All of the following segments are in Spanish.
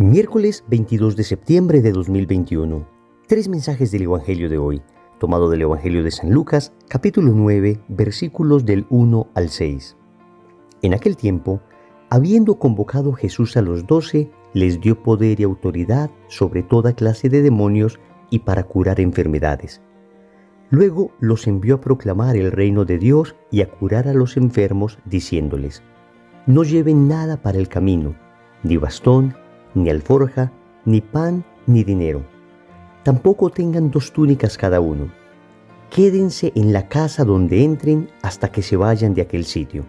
Miércoles 22 de septiembre de 2021. 3 mensajes del Evangelio de hoy, tomado del Evangelio de San Lucas, capítulo 9, versículos del 1 al 6. En aquel tiempo, habiendo convocado Jesús a los 12, les dio poder y autoridad sobre toda clase de demonios y para curar enfermedades. Luego los envió a proclamar el reino de Dios y a curar a los enfermos, diciéndoles: no lleven nada para el camino, ni bastón, ni alforja, ni pan, ni dinero. Tampoco tengan 2 túnicas cada uno. Quédense en la casa donde entren hasta que se vayan de aquel sitio.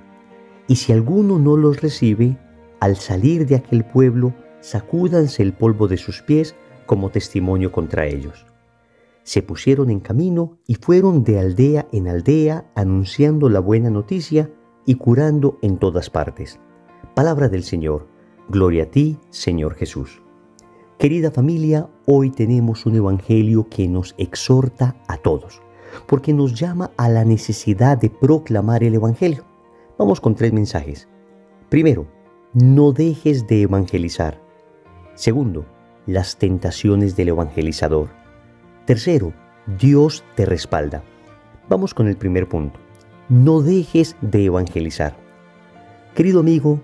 Y si alguno no los recibe, al salir de aquel pueblo, sacúdanse el polvo de sus pies como testimonio contra ellos. Se pusieron en camino y fueron de aldea en aldea anunciando la buena noticia y curando en todas partes. Palabra del Señor. Gloria a ti, Señor Jesús. Querida familia, hoy tenemos un evangelio que nos exhorta a todos, porque nos llama a la necesidad de proclamar el evangelio. Vamos con 3 mensajes. Primero, no dejes de evangelizar. Segundo, las tentaciones del evangelizador. Tercero, Dios te respalda. Vamos con el primer punto. No dejes de evangelizar. Querido amigo,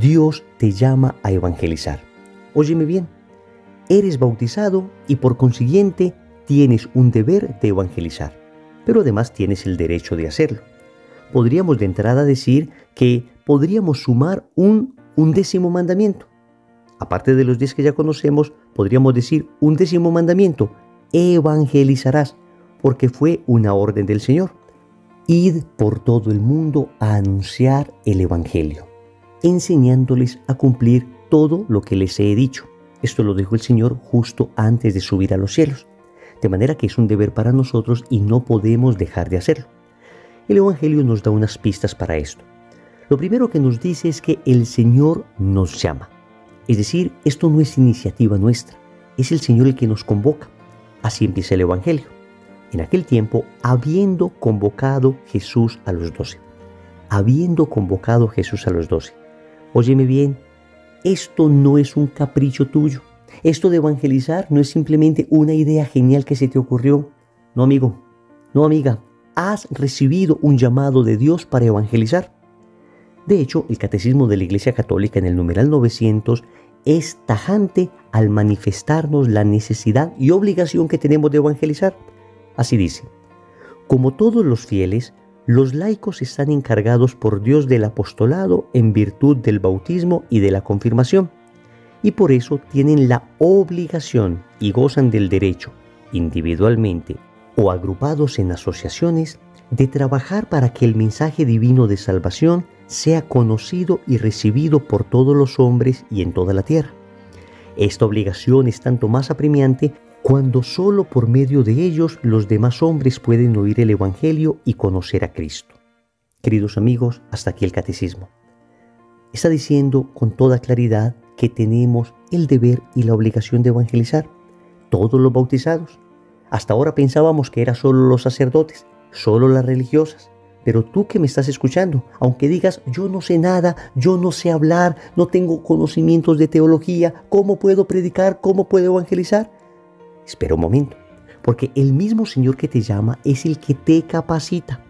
Dios te llama a evangelizar. Óyeme bien, eres bautizado y por consiguiente tienes un deber de evangelizar, pero además tienes el derecho de hacerlo. Podríamos de entrada decir que podríamos sumar un 10º mandamiento. Aparte de los 10 que ya conocemos, podríamos decir un 10º mandamiento: evangelizarás, porque fue una orden del Señor. Id por todo el mundo a anunciar el evangelio, enseñándoles a cumplir todo lo que les he dicho. Esto lo dijo el Señor justo antes de subir a los cielos. De manera que es un deber para nosotros y no podemos dejar de hacerlo. El Evangelio nos da unas pistas para esto. Lo primero que nos dice es que el Señor nos llama. Es decir, esto no es iniciativa nuestra, es el Señor el que nos convoca. Así empieza el Evangelio. En aquel tiempo, habiendo convocado Jesús a los 12. Habiendo convocado Jesús a los 12. Óyeme bien, esto no es un capricho tuyo. Esto de evangelizar no es simplemente una idea genial que se te ocurrió. No, amigo, no, amiga, has recibido un llamado de Dios para evangelizar. De hecho, el Catecismo de la Iglesia Católica en el numeral 900 es tajante al manifestarnos la necesidad y obligación que tenemos de evangelizar. Así dice: como todos los fieles, los laicos están encargados por Dios del apostolado en virtud del bautismo y de la confirmación, y por eso tienen la obligación y gozan del derecho, individualmente o agrupados en asociaciones, de trabajar para que el mensaje divino de salvación sea conocido y recibido por todos los hombres y en toda la tierra. Esta obligación es tanto más apremiante cuando solo por medio de ellos los demás hombres pueden oír el Evangelio y conocer a Cristo. Queridos amigos, hasta aquí el catecismo. Está diciendo con toda claridad que tenemos el deber y la obligación de evangelizar. Todos los bautizados. Hasta ahora pensábamos que eran solo los sacerdotes, solo las religiosas. Pero tú que me estás escuchando, aunque digas: yo no sé nada, yo no sé hablar, no tengo conocimientos de teología, ¿cómo puedo predicar? ¿Cómo puedo evangelizar? Espera un momento, porque el mismo Señor que te llama es el que te capacita.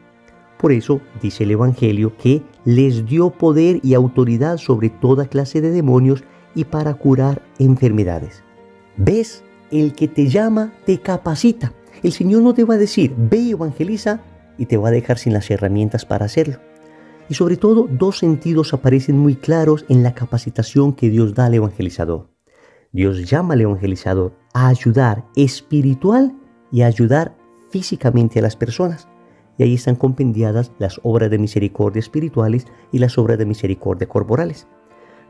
Por eso dice el Evangelio que les dio poder y autoridad sobre toda clase de demonios y para curar enfermedades. ¿Ves? El que te llama te capacita. El Señor no te va a decir: ve y evangeliza, y te va a dejar sin las herramientas para hacerlo. Y sobre todo, 2 sentidos aparecen muy claros en la capacitación que Dios da al evangelizador. Dios llama al evangelizador a ayudar espiritual y a ayudar físicamente a las personas. Y ahí están compendiadas las obras de misericordia espirituales y las obras de misericordia corporales.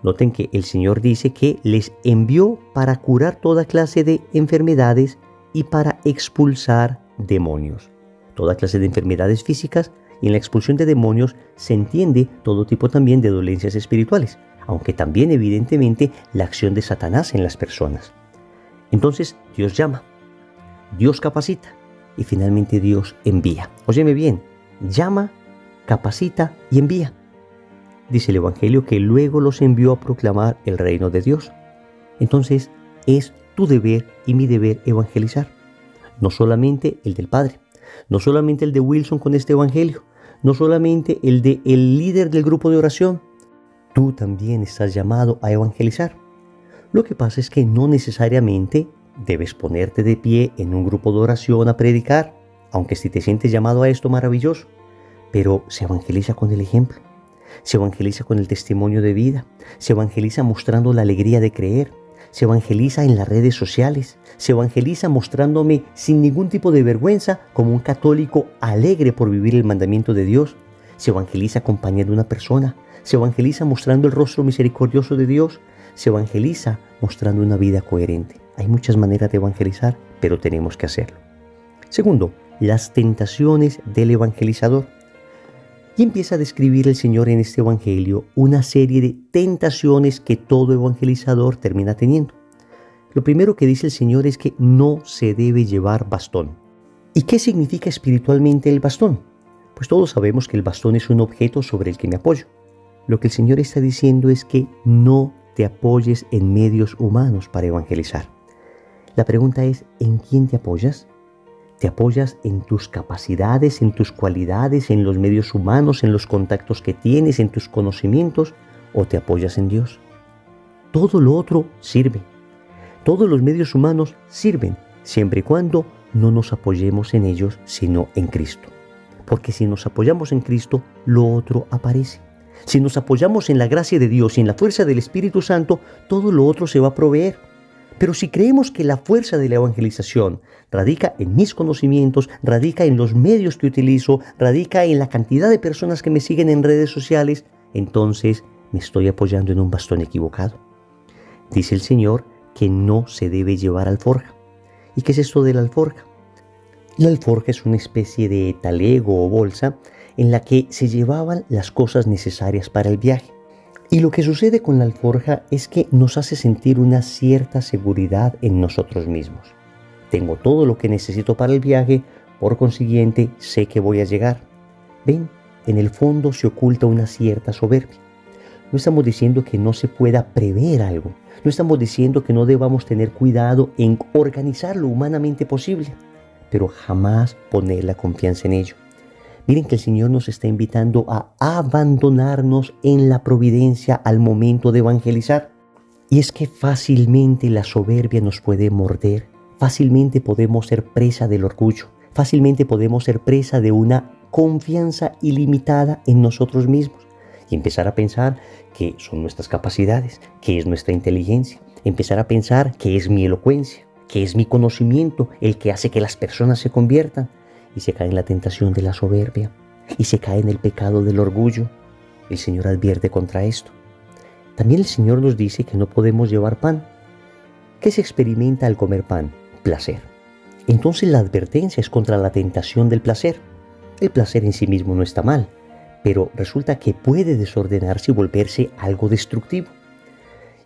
Noten que el Señor dice que les envió para curar toda clase de enfermedades y para expulsar demonios. Toda clase de enfermedades físicas, y en la expulsión de demonios se entiende todo tipo también de dolencias espirituales, aunque también evidentemente la acción de Satanás en las personas. Entonces Dios llama, Dios capacita y finalmente Dios envía. Óyeme bien, llama, capacita y envía. Dice el Evangelio que luego los envió a proclamar el reino de Dios. Entonces es tu deber y mi deber evangelizar. No solamente el del Padre, no solamente el de Wilson con este evangelio, no solamente el de el líder del grupo de oración. Tú también estás llamado a evangelizar. Lo que pasa es que no necesariamente debes ponerte de pie en un grupo de oración a predicar, aunque si te sientes llamado a esto, maravilloso. Pero se evangeliza con el ejemplo, se evangeliza con el testimonio de vida, se evangeliza mostrando la alegría de creer, se evangeliza en las redes sociales, se evangeliza mostrándome sin ningún tipo de vergüenza como un católico alegre por vivir el mandamiento de Dios, se evangeliza acompañando a una persona, se evangeliza mostrando el rostro misericordioso de Dios, se evangeliza mostrando una vida coherente. Hay muchas maneras de evangelizar, pero tenemos que hacerlo. Segundo, las tentaciones del evangelizador. Y empieza a describir el Señor en este evangelio una serie de tentaciones que todo evangelizador termina teniendo. Lo primero que dice el Señor es que no se debe llevar bastón. ¿Y qué significa espiritualmente el bastón? Pues todos sabemos que el bastón es un objeto sobre el que me apoyo. Lo que el Señor está diciendo es que no te apoyes en medios humanos para evangelizar. La pregunta es, ¿en quién te apoyas? ¿Te apoyas en tus capacidades, en tus cualidades, en los medios humanos, en los contactos que tienes, en tus conocimientos, o te apoyas en Dios? Todo lo otro sirve. Todos los medios humanos sirven, siempre y cuando no nos apoyemos en ellos, sino en Cristo. Porque si nos apoyamos en Cristo, lo otro aparece. Si nos apoyamos en la gracia de Dios y en la fuerza del Espíritu Santo, todo lo otro se va a proveer. Pero si creemos que la fuerza de la evangelización radica en mis conocimientos, radica en los medios que utilizo, radica en la cantidad de personas que me siguen en redes sociales, entonces me estoy apoyando en un bastón equivocado. Dice el Señor que no se debe llevar alforja. ¿Y qué es esto de la alforja? La alforja es una especie de talego o bolsa en la que se llevaban las cosas necesarias para el viaje. Y lo que sucede con la alforja es que nos hace sentir una cierta seguridad en nosotros mismos. Tengo todo lo que necesito para el viaje, por consiguiente sé que voy a llegar. Ven, en el fondo se oculta una cierta soberbia. No estamos diciendo que no se pueda prever algo. No estamos diciendo que no debamos tener cuidado en organizar lo humanamente posible, pero jamás poner la confianza en ello. Miren que el Señor nos está invitando a abandonarnos en la providencia al momento de evangelizar. Y es que fácilmente la soberbia nos puede morder, fácilmente podemos ser presa del orgullo, fácilmente podemos ser presa de una confianza ilimitada en nosotros mismos y empezar a pensar que son nuestras capacidades, que es nuestra inteligencia, empezar a pensar que es mi elocuencia, que es mi conocimiento el que hace que las personas se conviertan. Y se cae en la tentación de la soberbia y se cae en el pecado del orgullo. El Señor advierte contra esto. También el Señor nos dice que no podemos llevar pan. ¿Qué se experimenta al comer pan? Placer. Entonces la advertencia es contra la tentación del placer. El placer en sí mismo no está mal, pero resulta que puede desordenarse y volverse algo destructivo.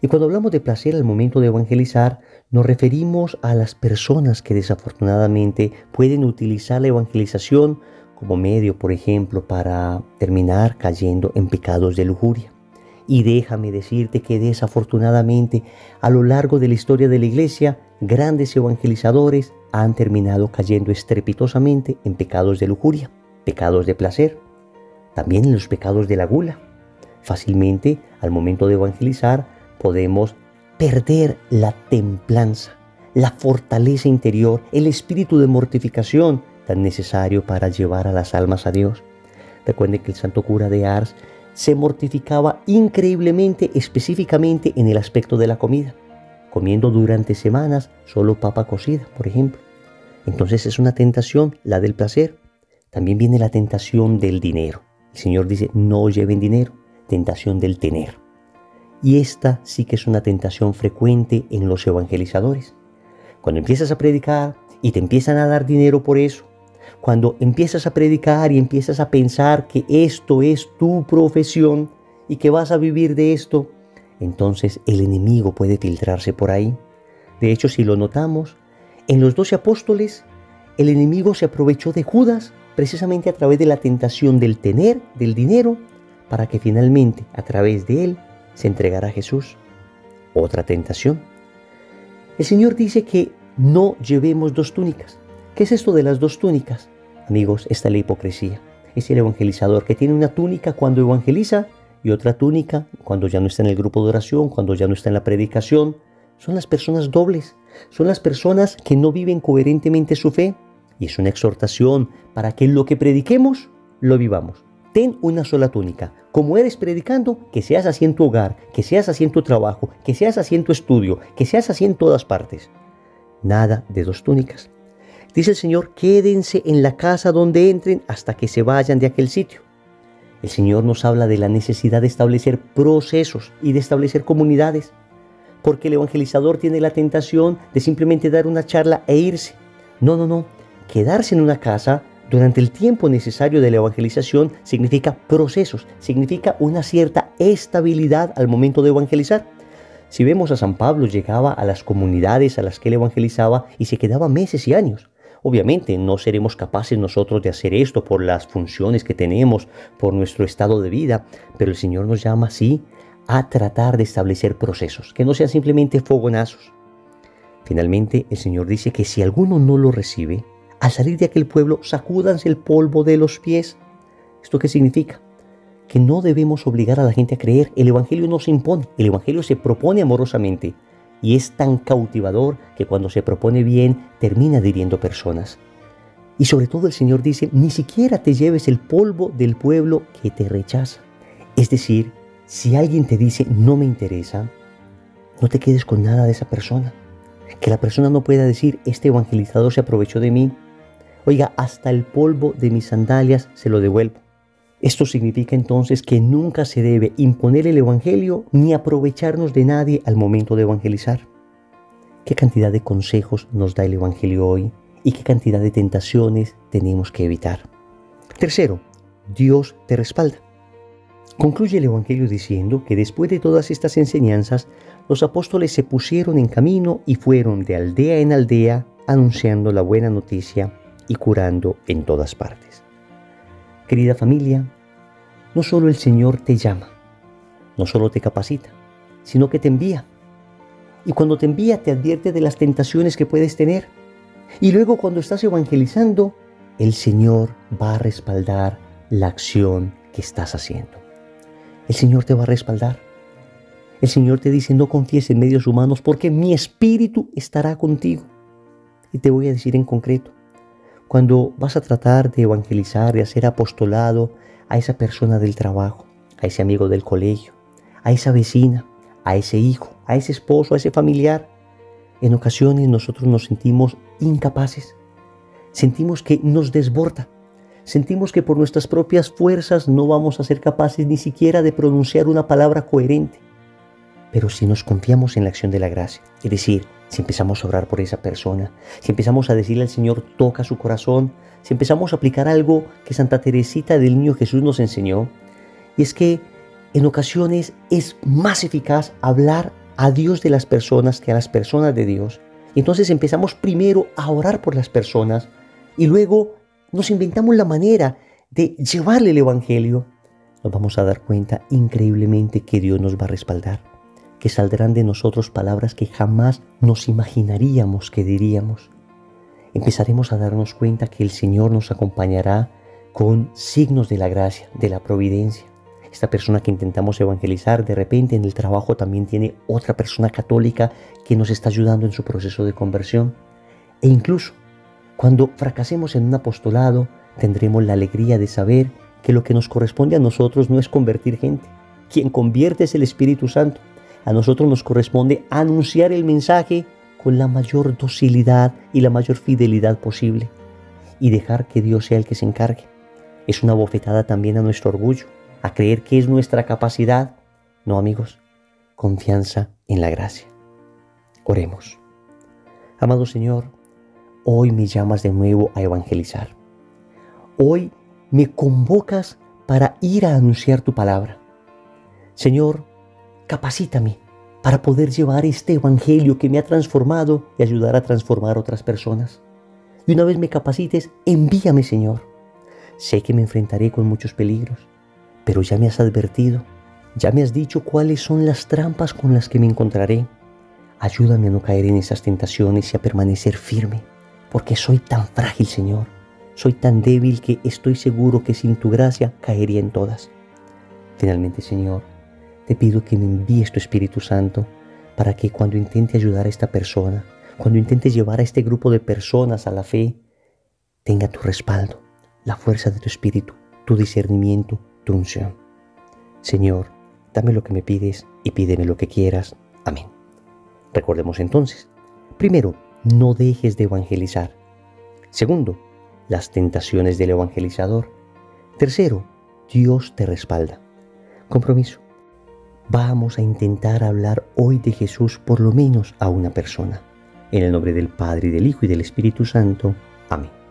Y cuando hablamos de placer al momento de evangelizar, nos referimos a las personas que desafortunadamente pueden utilizar la evangelización como medio, por ejemplo, para terminar cayendo en pecados de lujuria. Y déjame decirte que desafortunadamente a lo largo de la historia de la Iglesia, grandes evangelizadores han terminado cayendo estrepitosamente en pecados de lujuria, pecados de placer, también en los pecados de la gula. Fácilmente, al momento de evangelizar, podemos perder la templanza, la fortaleza interior, el espíritu de mortificación tan necesario para llevar a las almas a Dios. Recuerden que el santo cura de Ars se mortificaba increíblemente, específicamente en el aspecto de la comida, comiendo durante semanas solo papa cocida, por ejemplo. Entonces es una tentación, la del placer. También viene la tentación del dinero. El Señor dice, no lleven dinero, tentación del tener. Y esta sí que es una tentación frecuente en los evangelizadores. Cuando empiezas a predicar y te empiezan a dar dinero por eso, cuando empiezas a predicar y empiezas a pensar que esto es tu profesión y que vas a vivir de esto, entonces el enemigo puede filtrarse por ahí. De hecho, si lo notamos, en los 12 apóstoles, el enemigo se aprovechó de Judas precisamente a través de la tentación del tener, del dinero, para que finalmente, a través de él, se entregara a Jesús. Otra tentación, El Señor dice que no llevemos dos túnicas. ¿Qué es esto de las dos túnicas? Amigos, esta es la hipocresía. Es el evangelizador que tiene una túnica cuando evangeliza y otra túnica cuando ya no está en el grupo de oración, cuando ya no está en la predicación. Son las personas dobles, son las personas que no viven coherentemente su fe. Y es una exhortación para que lo que prediquemos, lo vivamos. Ten una sola túnica. Como eres predicando, que seas así en tu hogar, que seas así en tu trabajo, que seas así en tu estudio, que seas así en todas partes. Nada de dos túnicas. Dice el Señor, quédense en la casa donde entren hasta que se vayan de aquel sitio. El Señor nos habla de la necesidad de establecer procesos y de establecer comunidades, porque el evangelizador tiene la tentación de simplemente dar una charla e irse. No. Quedarse en una casa durante el tiempo necesario de la evangelización significa procesos, significa una cierta estabilidad al momento de evangelizar. Si vemos a San Pablo, llegaba a las comunidades a las que él evangelizaba y se quedaba meses y años. Obviamente no seremos capaces nosotros de hacer esto por las funciones que tenemos, por nuestro estado de vida, pero el Señor nos llama así a tratar de establecer procesos, que no sean simplemente fogonazos. Finalmente, el Señor dice que si alguno no lo recibe, al salir de aquel pueblo, sacúdanse el polvo de los pies. ¿Esto qué significa? Que no debemos obligar a la gente a creer. El Evangelio no se impone, el Evangelio se propone amorosamente. Y es tan cautivador que cuando se propone bien, termina hiriendo personas. Y sobre todo el Señor dice, ni siquiera te lleves el polvo del pueblo que te rechaza. Es decir, si alguien te dice, no me interesa, no te quedes con nada de esa persona. Que la persona no pueda decir, este evangelizador se aprovechó de mí. Oiga, hasta el polvo de mis sandalias se lo devuelvo. Esto significa entonces que nunca se debe imponer el evangelio ni aprovecharnos de nadie al momento de evangelizar. ¿Qué cantidad de consejos nos da el evangelio hoy y qué cantidad de tentaciones tenemos que evitar? Tercero, Dios te respalda. Concluye el evangelio diciendo que después de todas estas enseñanzas, los apóstoles se pusieron en camino y fueron de aldea en aldea anunciando la buena noticia y curando en todas partes. Querida familia, no solo el Señor te llama, no solo te capacita, sino que te envía. Y cuando te envía te advierte de las tentaciones que puedes tener. Y luego cuando estás evangelizando, el Señor va a respaldar la acción que estás haciendo. El Señor te va a respaldar. El Señor te dice, no confíes en medios humanos porque mi espíritu estará contigo. Y te voy a decir en concreto, cuando vas a tratar de evangelizar, de hacer apostolado a esa persona del trabajo, a ese amigo del colegio, a esa vecina, a ese hijo, a ese esposo, a ese familiar, en ocasiones nosotros nos sentimos incapaces, sentimos que nos desborda, sentimos que por nuestras propias fuerzas no vamos a ser capaces ni siquiera de pronunciar una palabra coherente. Pero si nos confiamos en la acción de la gracia, es decir, si empezamos a orar por esa persona, si empezamos a decirle al Señor, toca su corazón, si empezamos a aplicar algo que Santa Teresita del Niño Jesús nos enseñó, y es que en ocasiones es más eficaz hablar a Dios de las personas que a las personas de Dios. Y entonces empezamos primero a orar por las personas y luego nos inventamos la manera de llevarle el Evangelio. Nos vamos a dar cuenta increíblemente que Dios nos va a respaldar, que saldrán de nosotros palabras que jamás nos imaginaríamos que diríamos. Empezaremos a darnos cuenta que el Señor nos acompañará con signos de la gracia, de la providencia. Esta persona que intentamos evangelizar, de repente en el trabajo también tiene otra persona católica que nos está ayudando en su proceso de conversión. E incluso, cuando fracasemos en un apostolado, tendremos la alegría de saber que lo que nos corresponde a nosotros no es convertir gente. Quien convierte es el Espíritu Santo. A nosotros nos corresponde anunciar el mensaje con la mayor docilidad y la mayor fidelidad posible y dejar que Dios sea el que se encargue. Es una bofetada también a nuestro orgullo, a creer que es nuestra capacidad. No, amigos, confianza en la gracia. Oremos. Amado Señor, hoy me llamas de nuevo a evangelizar. Hoy me convocas para ir a anunciar tu palabra. Señor, capacítame para poder llevar este evangelio que me ha transformado y ayudar a transformar otras personas. Y una vez me capacites, envíame, Señor. Sé que me enfrentaré con muchos peligros, pero ya me has advertido, ya me has dicho cuáles son las trampas con las que me encontraré. Ayúdame a no caer en esas tentaciones y a permanecer firme, porque soy tan frágil, Señor. Soy tan débil que estoy seguro que sin tu gracia caería en todas. Finalmente, Señor, te pido que me envíes tu Espíritu Santo para que cuando intente ayudar a esta persona, cuando intente llevar a este grupo de personas a la fe, tenga tu respaldo, la fuerza de tu Espíritu, tu discernimiento, tu unción. Señor, dame lo que me pides y pídeme lo que quieras. Amén. Recordemos entonces, primero, no dejes de evangelizar. Segundo, las tentaciones del evangelizador. Tercero, Dios te respalda. Compromiso. Vamos a intentar hablar hoy de Jesús por lo menos a una persona. En el nombre del Padre, y del Hijo, y del Espíritu Santo. Amén.